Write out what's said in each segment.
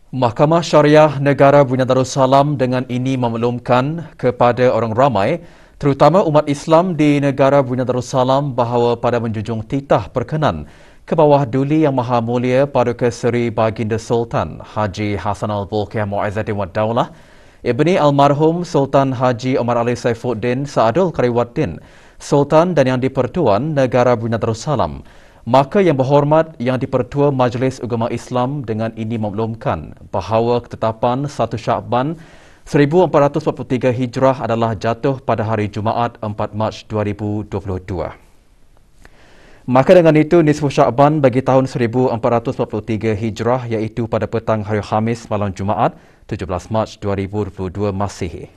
Mahkamah Syariah Negara Brunei Darussalam dengan ini memaklumkan kepada orang ramai, terutama umat Islam di negara Brunei Darussalam bahawa pada menjunjung titah perkenan ke bawah Duli Yang Maha Mulia Paduka Seri Baginda Sultan Haji Hassan Al-Bolkiah Mu'izzuddin Wad Daulah, Ibni Almarhum Sultan Haji Omar Ali Saifuddin Saadul Kariwaddin, Sultan dan Yang di-Pertuan Negara Brunei Darussalam. Maka Yang Berhormat Yang di-Pertua Majlis Ugama Islam dengan ini memaklumkan bahawa ketetapan 1 Syakban 1443 Hijrah adalah jatuh pada hari Jumaat 4 Mac 2022. Maka dengan itu nisfu Syakban bagi tahun 1443 Hijrah iaitu pada petang hari Khamis malam Jumaat 17 Mac 2022 Masihi.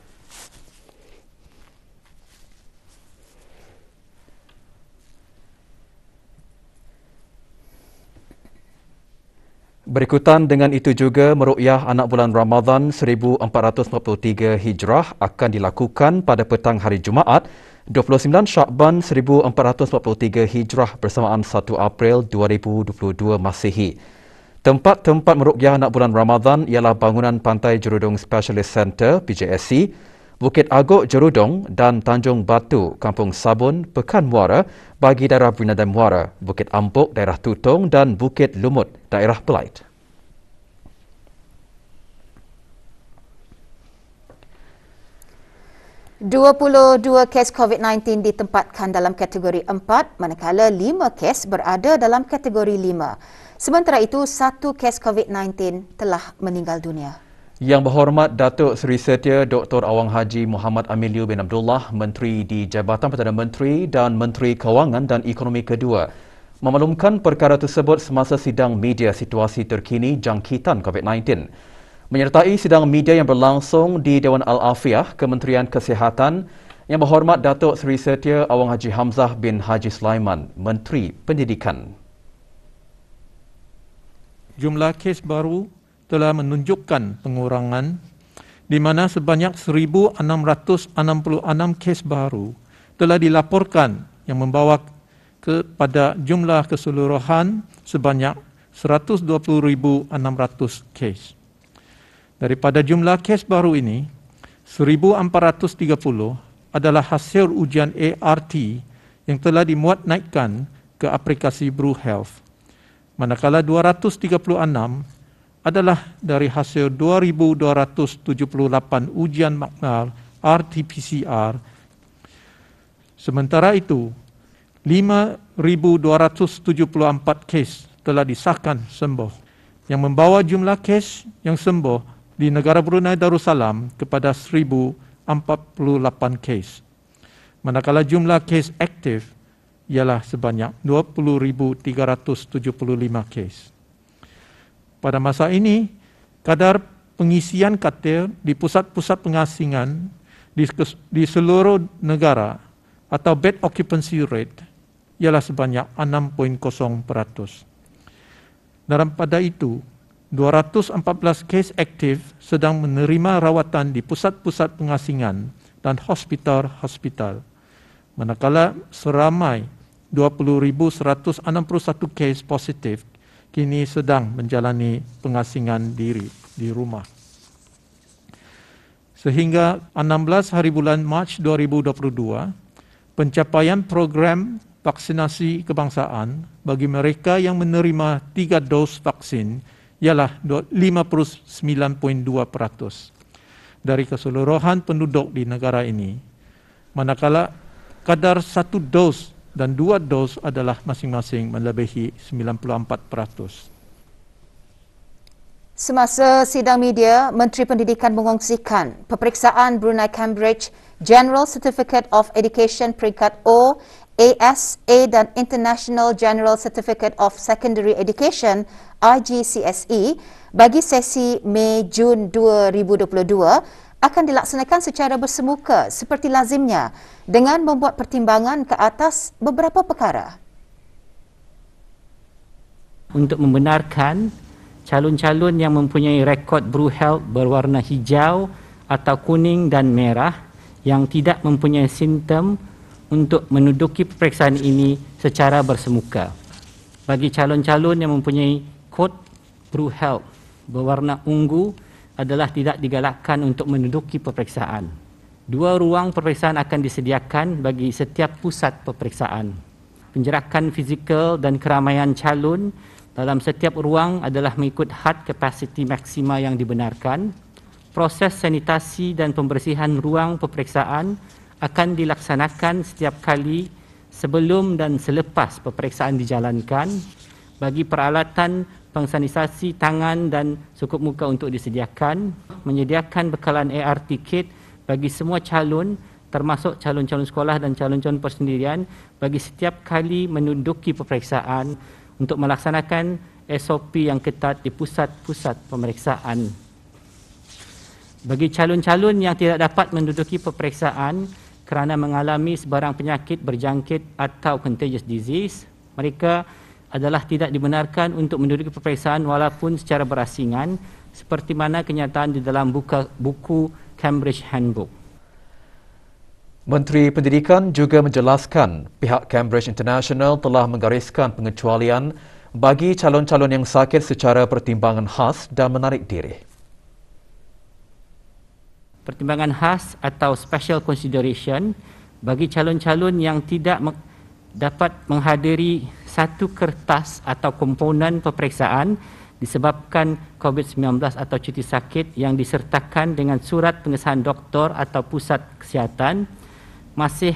Berikutan dengan itu juga meruqyah anak bulan Ramadan 1443 Hijrah akan dilakukan pada petang hari Jumaat 29 Syakban 1443 Hijrah bersamaan 1 April 2022 Masihi. Tempat-tempat meruqyah anak bulan Ramadan ialah bangunan Pantai Jerudong Specialist Centre PJSC, Bukit Agok Jerudong dan Tanjung Batu, Kampung Sabun, Pekan Muara bagi daerah Brunei dan Muara, Bukit Ampuk, daerah Tutong dan Bukit Lumut, daerah Pelait. Dua kes COVID-19 ditempatkan dalam kategori 4, manakala 5 kes berada dalam kategori 5. Sementara itu, 1 kes COVID-19 telah meninggal dunia. Yang Berhormat Datuk Seri Setia Dr. Awang Haji Muhammad Amiliu bin Abdullah, Menteri di Jabatan Perdana Menteri dan Menteri Kewangan dan Ekonomi Kedua, memaklumkan perkara tersebut semasa sidang media situasi terkini jangkitan COVID-19. Menyertai sidang media yang berlangsung di Dewan Al-Afiah Kementerian Kesihatan, Yang Berhormat Datuk Seri Setia Awang Haji Hamzah bin Haji Sulaiman, Menteri Pendidikan. Jumlah kes baru telah menunjukkan pengurangan di mana sebanyak 1,666 kes baru telah dilaporkan yang membawa kepada jumlah keseluruhan sebanyak 120,600 kes. Daripada jumlah kes baru ini, 1,430 adalah hasil ujian ART yang telah dimuat naikkan ke aplikasi Bru Health. Manakala 236 adalah dari hasil 2,278 ujian makmal RT-PCR. Sementara itu, 5,274 kes telah disahkan sembuh, yang membawa jumlah kes yang sembuh di negara Brunei Darussalam kepada 1,048 kes. Manakala jumlah kes aktif ialah sebanyak 20,375 kes. Pada masa ini, kadar pengisian katil di pusat-pusat pengasingan di seluruh negara atau bed occupancy rate ialah sebanyak 6.0%. Dalam pada itu, 214 kes aktif sedang menerima rawatan di pusat-pusat pengasingan dan hospital-hospital. Manakala seramai 20,161 kes positif kini sedang menjalani pengasingan diri di rumah. Sehingga 16 hari bulan Mac 2022, pencapaian program vaksinasi kebangsaan bagi mereka yang menerima 3 dos vaksin ialah 59.2% dari keseluruhan penduduk di negara ini. Manakala kadar 1 dos dan 2 dos adalah masing-masing melebihi 94%. Semasa sidang media, Menteri Pendidikan mengongsikan peperiksaan Brunei Cambridge General Certificate of Education peringkat O, AS, A dan International General Certificate of Secondary Education IGCSE bagi sesi Mei-Jun 2022 akan dilaksanakan secara bersemuka seperti lazimnya dengan membuat pertimbangan ke atas beberapa perkara. Untuk membenarkan calon-calon yang mempunyai rekod Bru Health berwarna hijau atau kuning dan merah yang tidak mempunyai simptom untuk menduduki peperiksaan ini secara bersemuka. Bagi calon-calon yang mempunyai kod Bru Health berwarna ungu adalah tidak digalakkan untuk menduduki peperiksaan. 2 ruang peperiksaan akan disediakan bagi setiap pusat peperiksaan. Penjarakan fizikal dan keramaian calon dalam setiap ruang adalah mengikut had kapasiti maksima yang dibenarkan. Proses sanitasi dan pembersihan ruang peperiksaan akan dilaksanakan setiap kali sebelum dan selepas peperiksaan dijalankan. Bagi peralatan pengsanitasi tangan dan sukup muka untuk disediakan, menyediakan bekalan ART kit bagi semua calon termasuk calon-calon sekolah dan calon-calon persendirian bagi setiap kali menduduki peperiksaan untuk melaksanakan SOP yang ketat di pusat-pusat pemeriksaan. Bagi calon-calon yang tidak dapat menduduki peperiksaan kerana mengalami sebarang penyakit berjangkit atau contagious disease, mereka adalah tidak dibenarkan untuk menduduki peperiksaan walaupun secara berasingan seperti mana kenyataan di dalam buku Cambridge Handbook. Menteri Pendidikan juga menjelaskan pihak Cambridge International telah menggariskan pengecualian bagi calon-calon yang sakit secara pertimbangan khas dan menarik diri. Pertimbangan khas atau special consideration bagi calon-calon yang tidak dapat menghadiri satu kertas atau komponen peperiksaan disebabkan COVID-19 atau cuti sakit yang disertakan dengan surat pengesahan doktor atau pusat kesihatan masih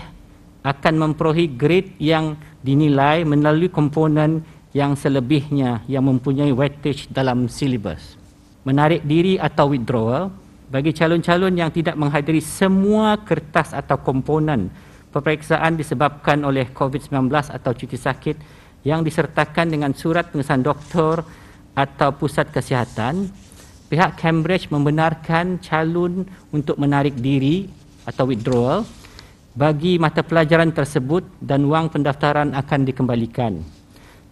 akan memperolehi grade yang dinilai melalui komponen yang selebihnya yang mempunyai weightage dalam silibus. Menarik diri atau withdrawal bagi calon-calon yang tidak menghadiri semua kertas atau komponen peperiksaan disebabkan oleh COVID-19 atau cuti sakit yang disertakan dengan surat pengesahan doktor atau pusat kesihatan, pihak Cambridge membenarkan calon untuk menarik diri atau withdrawal bagi mata pelajaran tersebut dan wang pendaftaran akan dikembalikan.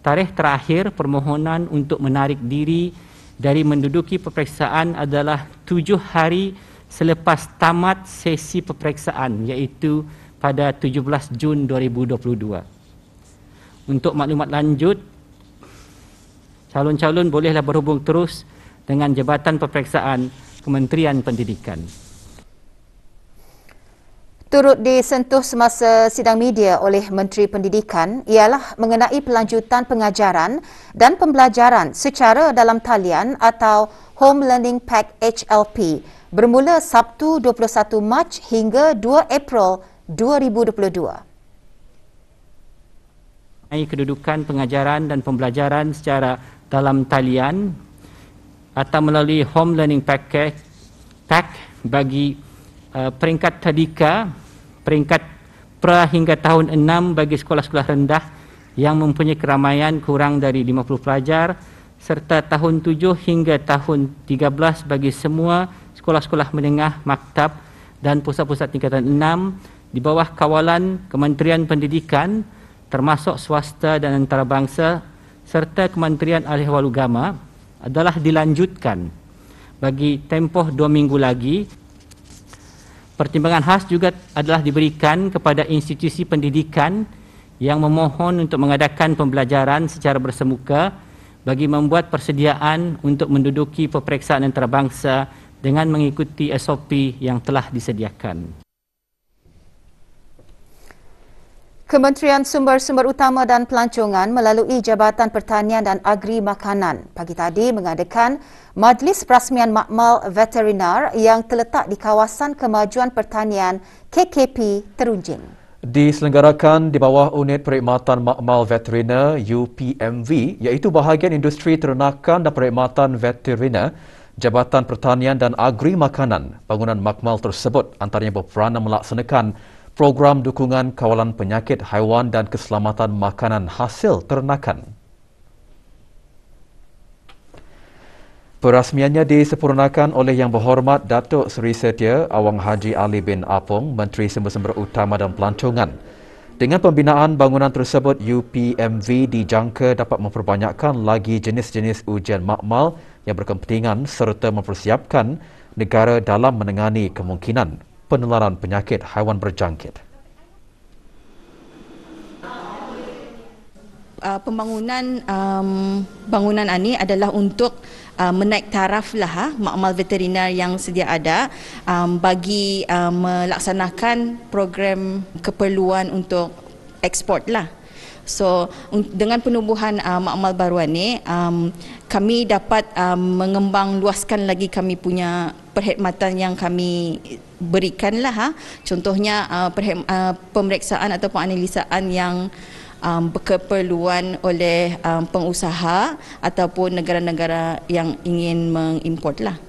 Tarikh terakhir permohonan untuk menarik diri dari menduduki peperiksaan adalah 7 hari selepas tamat sesi peperiksaan iaitu pada 17 Jun 2022. Untuk maklumat lanjut, calon-calon bolehlah berhubung terus dengan Jabatan Peperiksaan Kementerian Pendidikan. Turut disentuh semasa sidang media oleh Menteri Pendidikan ialah mengenai pelanjutan pengajaran dan pembelajaran secara dalam talian atau Home Learning Pack HLP bermula Sabtu 21 Mac hingga 2 April 2022. Kedudukan pengajaran dan pembelajaran secara dalam talian atau melalui Home Learning Pack bagi peringkat tadika, peringkat pra hingga tahun 6 bagi sekolah-sekolah rendah yang mempunyai keramaian kurang dari 50 pelajar serta tahun 7 hingga tahun 13 bagi semua sekolah-sekolah menengah, maktab dan pusat-pusat tingkatan 6 di bawah kawalan Kementerian Pendidikan termasuk swasta dan antarabangsa serta Kementerian Ahli-Ehwal Agama adalah dilanjutkan bagi tempoh 2 minggu lagi. Pertimbangan khas juga adalah diberikan kepada institusi pendidikan yang memohon untuk mengadakan pembelajaran secara bersemuka bagi membuat persediaan untuk menduduki peperiksaan antarabangsa dengan mengikuti SOP yang telah disediakan. Kementerian Sumber-Sumber Utama dan Pelancongan melalui Jabatan Pertanian dan Agri Makanan pagi tadi mengadakan Majlis Perasmian Makmal Veterinar yang terletak di Kawasan Kemajuan Pertanian KKP Terunjing. Diselenggarakan di bawah Unit Perkhidmatan Makmal Veterinar UPMV iaitu bahagian industri ternakan dan perkhidmatan veterinar, Jabatan Pertanian dan Agri Makanan. Bangunan makmal tersebut antaranya berperanan melaksanakan program dukungan kawalan penyakit haiwan dan keselamatan makanan hasil ternakan. Perasmiannya disempurnakan oleh Yang Berhormat Datuk Seri Setia Awang Haji Ali bin Apong, Menteri Sumber-Sumber Utama dan Pelancongan. Dengan pembinaan bangunan tersebut, UPMV dijangka dapat memperbanyakkan lagi jenis-jenis ujian makmal yang berkepentingan serta mempersiapkan negara dalam menangani kemungkinan penularan penyakit haiwan berjangkit. pembangunan bangunan ini adalah untuk menaik taraf lah makmal veteriner yang sedia ada bagi melaksanakan program keperluan untuk ekspor lah. So dengan penubuhan makmal baruan ni kami dapat mengembang luaskan lagi kami punya perkhidmatan yang kami berikan lah. Contohnya pemeriksaan ataupun analisaan yang berkeperluan oleh pengusaha ataupun negara-negara yang ingin mengimport lah.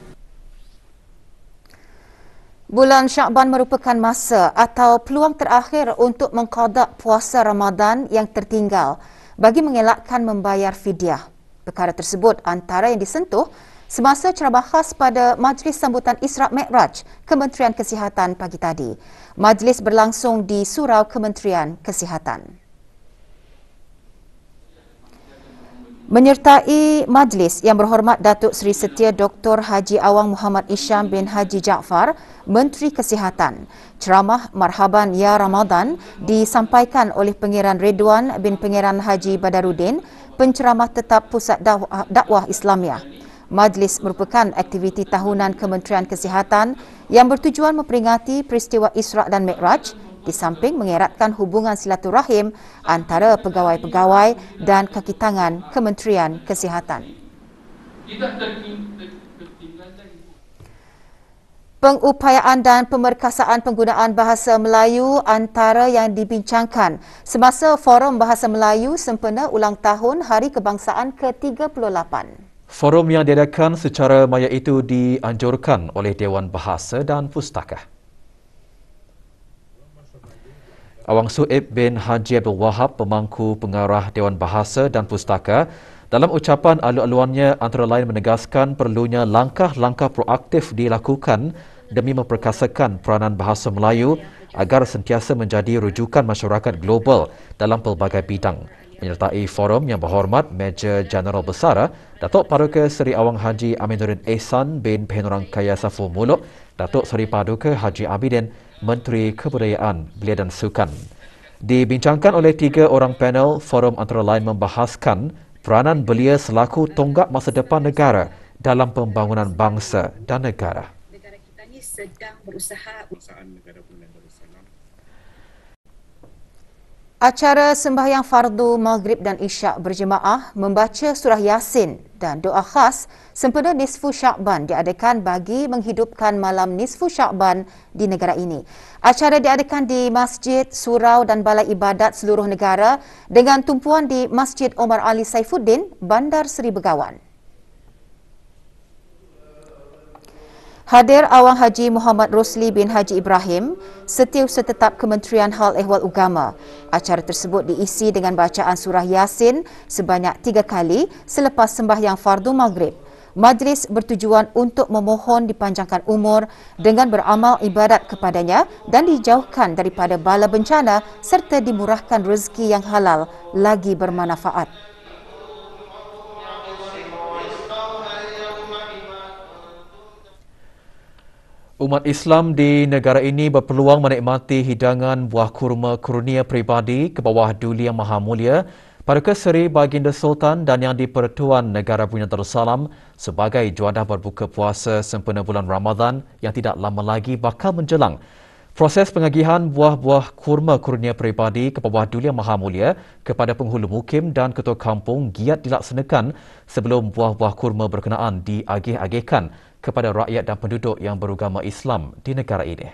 Bulan Syakban merupakan masa atau peluang terakhir untuk mengqada puasa Ramadan yang tertinggal bagi mengelakkan membayar fidyah. Perkara tersebut antara yang disentuh semasa ceramah khas pada Majlis Sambutan Isra' Mi'raj Kementerian Kesihatan pagi tadi. Majlis berlangsung di Surau Kementerian Kesihatan. Menyertai majlis Yang Berhormat Datuk Seri Setia Dr. Haji Awang Muhammad Isham bin Haji Jaafar, Menteri Kesihatan. Ceramah Marhaban Ya Ramadan disampaikan oleh Pengiran Ridwan bin Pengiran Haji Badaruddin, penceramah tetap Pusat Dakwah Islamiah. Majlis merupakan aktiviti tahunan Kementerian Kesihatan yang bertujuan memperingati peristiwa Isra' dan Mi'raj di samping mengeratkan hubungan silaturahim antara pegawai-pegawai dan kaki tangan Kementerian Kesihatan. Pengupayaan dan pemerkasaan penggunaan bahasa Melayu antara yang dibincangkan semasa Forum Bahasa Melayu sempena ulang tahun Hari Kebangsaan ke-38. Forum yang diadakan secara maya itu dianjurkan oleh Dewan Bahasa dan Pustaka. Awang Suib bin Haji Abdul Wahab, pemangku pengarah Dewan Bahasa dan Pustaka, dalam ucapan alu-aluannya antara lain menegaskan perlunya langkah-langkah proaktif dilakukan demi memperkasakan peranan bahasa Melayu agar sentiasa menjadi rujukan masyarakat global dalam pelbagai bidang. Menyertai forum Yang Berhormat Major Jeneral Besar Datuk Paduka Seri Awang Haji Aminuddin Ehsan bin Penurang Kaya Saful Muluk, Datuk Seri Paduka Haji Abidin, Menteri Kebudayaan, Belia dan Sukan. Dibincangkan oleh 3 orang panel, forum antara lain membahaskan peranan belia selaku tonggak masa depan negara dalam pembangunan bangsa dan negara. Negara kita ni sedang berusaha negara Brunei Darussalam. Acara sembahyang fardu Maghrib dan Isyak berjemaah membaca surah Yasin dan doa khas sempena Nisfu Syakban diadakan bagi menghidupkan malam Nisfu Syakban di negara ini. Acara diadakan di masjid, surau dan balai ibadat seluruh negara dengan tumpuan di Masjid Omar Ali Saifuddin, Bandar Seri Begawan. Hadir Awang Haji Muhammad Rosli bin Haji Ibrahim, Setiausaha Tetap Kementerian Hal Ehwal Ugama. Acara tersebut diisi dengan bacaan surah Yasin sebanyak 3 kali selepas sembahyang fardu Maghrib. Majlis bertujuan untuk memohon dipanjangkan umur dengan beramal ibadat kepadanya dan dijauhkan daripada bala bencana serta dimurahkan rezeki yang halal lagi bermanfaat. Umat Islam di negara ini berpeluang menikmati hidangan buah kurma kurnia peribadi ke bawah Duli Yang Maha Mulia Paduka Seri Baginda Sultan dan Yang di-Pertuan Negara Brunei Darussalam sebagai juadah berbuka puasa sempena bulan Ramadan yang tidak lama lagi bakal menjelang. Proses pengagihan buah-buah kurma kurnia peribadi ke bawah Duli Yang Maha Mulia kepada penghulu mukim dan ketua kampung giat dilaksanakan sebelum buah-buah kurma berkenaan diagih-agihkan kepada rakyat dan penduduk yang beragama Islam di negara ini.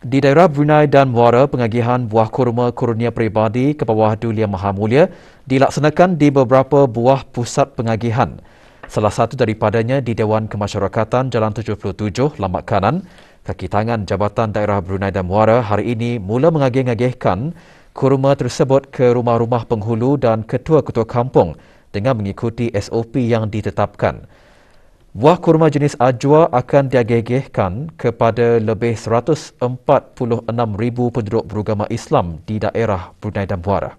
Di daerah Brunei dan Muara, pengagihan buah kurma kurnia peribadi ke bawah Duli Yang Maha Mulia dilaksanakan di beberapa buah pusat pengagihan. Salah satu daripadanya di Dewan Kemasyarakatan Jalan 77, Lambak Kanan. Kaki tangan Jabatan Daerah Brunei dan Muara hari ini mula mengagih-agihkan kurma tersebut ke rumah-rumah penghulu dan ketua-ketua kampung dengan mengikuti SOP yang ditetapkan. Buah kurma jenis ajwa akan diagih-agihkan kepada lebih 146,000 penduduk beragama Islam di daerah Brunei dan Muara.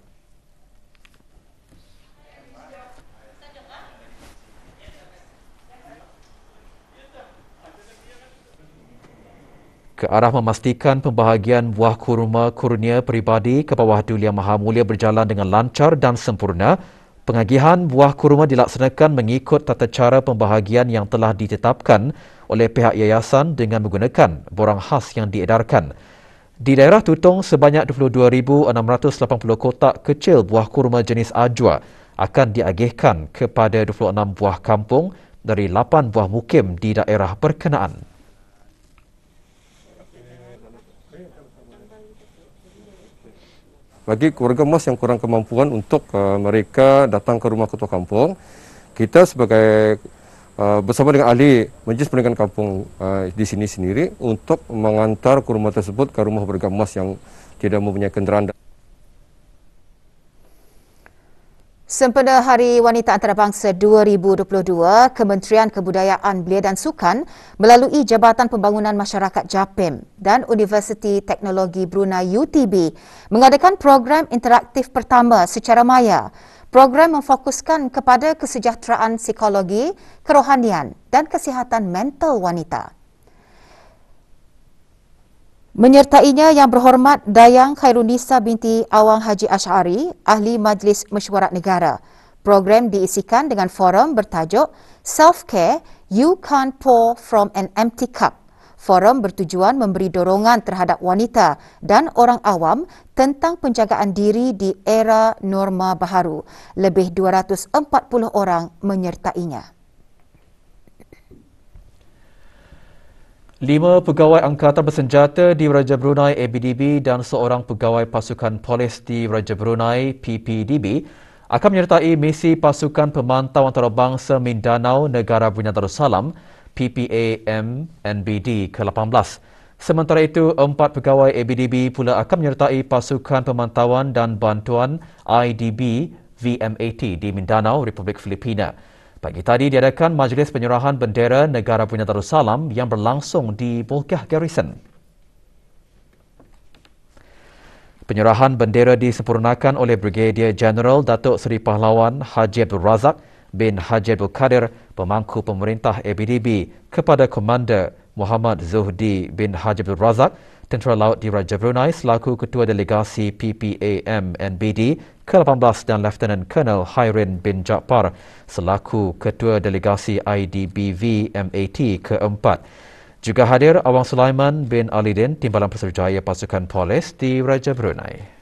ke arah memastikan pembahagian buah kurma kurnia peribadi ke bawah Duli Yang Maha Mulia berjalan dengan lancar dan sempurna. Pengagihan buah kurma dilaksanakan mengikut tata cara pembahagian yang telah ditetapkan oleh pihak yayasan dengan menggunakan borang khas yang diedarkan. Di daerah Tutong, sebanyak 22,680 kotak kecil buah kurma jenis ajwa akan diagihkan kepada 26 buah kampung dari 8 buah mukim di daerah berkenaan. Bagi keluarga emas yang kurang kemampuan untuk mereka datang ke rumah ketua kampung, kita sebagai bersama dengan ahli Majlis Perniagaan Kampung di sini sendiri untuk mengantar kurma tersebut ke rumah keluarga emas yang tidak mempunyai kenderaan. Sempena Hari Wanita Antarabangsa 2022, Kementerian Kebudayaan Belia dan Sukan melalui Jabatan Pembangunan Masyarakat JAPIM dan Universiti Teknologi Brunei UTB mengadakan program interaktif pertama secara maya. Program memfokuskan kepada kesejahteraan psikologi, kerohanian dan kesihatan mental wanita. Menyertainya Yang Berhormat Dayang Khairunisa binti Awang Haji Ash'ari, Ahli Majlis Mesyuarat Negara. Program diisikan dengan forum bertajuk Self-Care, You Can't Pour From an Empty Cup. Forum bertujuan memberi dorongan terhadap wanita dan orang awam tentang penjagaan diri di era norma baharu. Lebih 240 orang menyertainya. 5 pegawai Angkatan Bersenjata di Raja Brunei ABDB dan seorang pegawai pasukan polis di Raja Brunei PPDB akan menyertai misi Pasukan Pemantau Antarabangsa Mindanao Negara Brunei Darussalam PPAMNBD ke-18. Sementara itu, 4 pegawai ABDB pula akan menyertai Pasukan Pemantauan dan Bantuan IDB VMAT di Mindanao, Republik Filipina. Pagi tadi diadakan Majlis Penyerahan Bendera Negara Brunei Darussalam yang berlangsung di Bolkiah Garrison. Penyerahan bendera disempurnakan oleh Brigadier Jeneral Datuk Seri Pahlawan Haji Abdul Razak bin Haji Abdul Kadir, pemangku pemerintah ABDB, kepada Komander Muhammad Zuhdi bin Haji Abdul Razak, Tentera Laut di Raja Brunei selaku Ketua Delegasi PPAMNBD ke-18 dan Lieutenant Colonel Hairin bin Jaafar selaku Ketua Delegasi IDBV MAT ke-4. Juga hadir Awang Sulaiman bin Alidin, Timbalan Pesuruhjaya Pasukan Polis di Raja Brunei.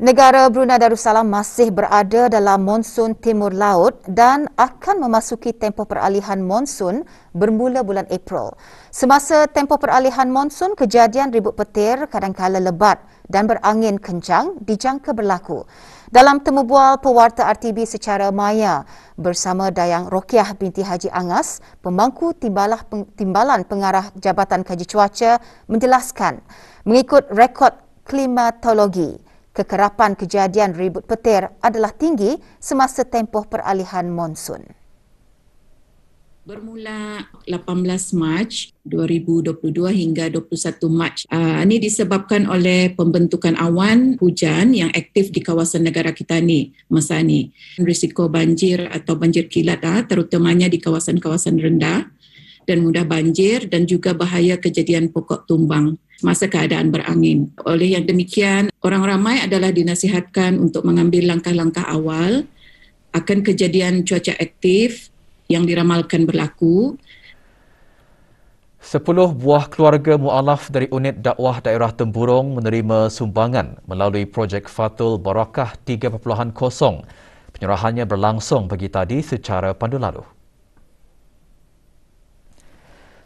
Negara Brunei Darussalam masih berada dalam monsun timur laut dan akan memasuki tempoh peralihan monsun bermula bulan April. Semasa tempoh peralihan monsun, kejadian ribut petir kadangkala lebat dan berangin kencang dijangka berlaku. Dalam temu bual pewarta RTB secara maya bersama Dayang Rokiah binti Haji Angas, pemangku Timbalan Pengarah Jabatan Kaji Cuaca menjelaskan, mengikut rekod klimatologi, kekerapan kejadian ribut petir adalah tinggi semasa tempoh peralihan monsun. Bermula 18 Mac 2022 hingga 21 Mac. Ini disebabkan oleh pembentukan awan hujan yang aktif di kawasan negara kita ni masa ni. Risiko banjir atau banjir kilat terutamanya di kawasan-kawasan rendah dan mudah banjir dan juga bahaya kejadian pokok tumbang masa keadaan berangin. Oleh yang demikian, orang ramai adalah dinasihatkan untuk mengambil langkah-langkah awal akan kejadian cuaca aktif yang diramalkan berlaku. 10 buah keluarga mu'alaf dari unit dakwah daerah Temburong menerima sumbangan melalui projek Fatul Barakah 3.0. Penyerahannya berlangsung pagi tadi secara pandu lalu.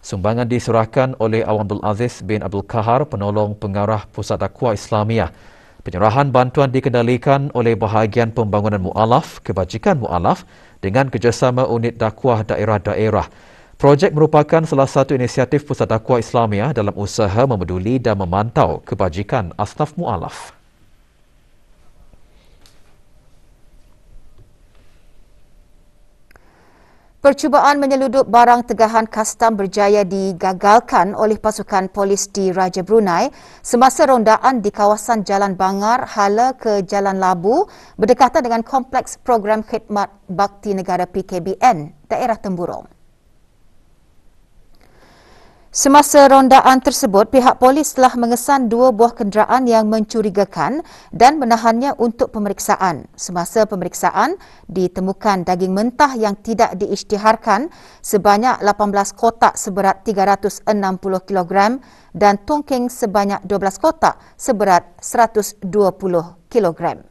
Sumbangan diserahkan oleh Awang Abdul Aziz bin Abdul Kahar, penolong pengarah Pusat Dakwah Islamiah. Penyerahan bantuan dikendalikan oleh Bahagian Pembangunan Mu'alaf, Kebajikan Mu'alaf dengan kerjasama unit dakwah daerah-daerah. Projek merupakan salah satu inisiatif Pusat Dakwah Islamiah dalam usaha memeduli dan memantau kebajikan asnaf mu'alaf. Percubaan menyeludup barang tegahan kastam berjaya digagalkan oleh pasukan polis di Raja Brunei semasa rondaan di kawasan Jalan Bangar hala ke Jalan Labu berdekatan dengan Kompleks Program Khidmat Bakti Negara PKBN, daerah Temburong. Semasa rondaan tersebut, pihak polis telah mengesan 2 buah kenderaan yang mencurigakan dan menahannya untuk pemeriksaan. Semasa pemeriksaan, ditemukan daging mentah yang tidak diisytiharkan sebanyak 18 kotak seberat 360 kg dan tongking sebanyak 12 kotak seberat 120 kg.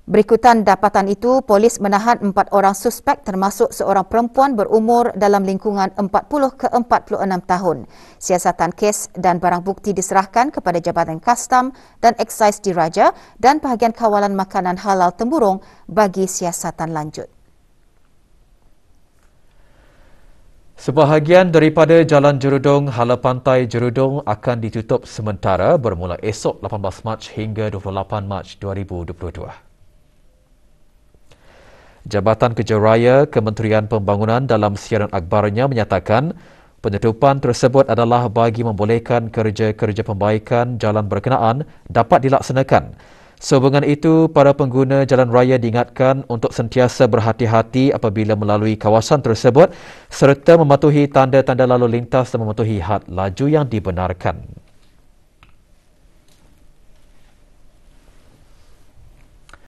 Berikutan dapatan itu, polis menahan 4 orang suspek termasuk seorang perempuan berumur dalam lingkungan 40 ke 46 tahun. Siasatan kes dan barang bukti diserahkan kepada Jabatan Kastam dan Eksais Diraja dan Bahagian Kawalan Makanan Halal Temburong bagi siasatan lanjut. Sebahagian daripada Jalan Jerudong hala Pantai Jerudong akan ditutup sementara bermula esok 18 Mac hingga 28 Mac 2022. Jabatan Kerja Raya Kementerian Pembangunan dalam siaran akhbarnya menyatakan penutupan tersebut adalah bagi membolehkan kerja-kerja pembaikan jalan berkenaan dapat dilaksanakan. Sehubungan itu, para pengguna jalan raya diingatkan untuk sentiasa berhati-hati apabila melalui kawasan tersebut serta mematuhi tanda-tanda lalu lintas dan mematuhi had laju yang dibenarkan.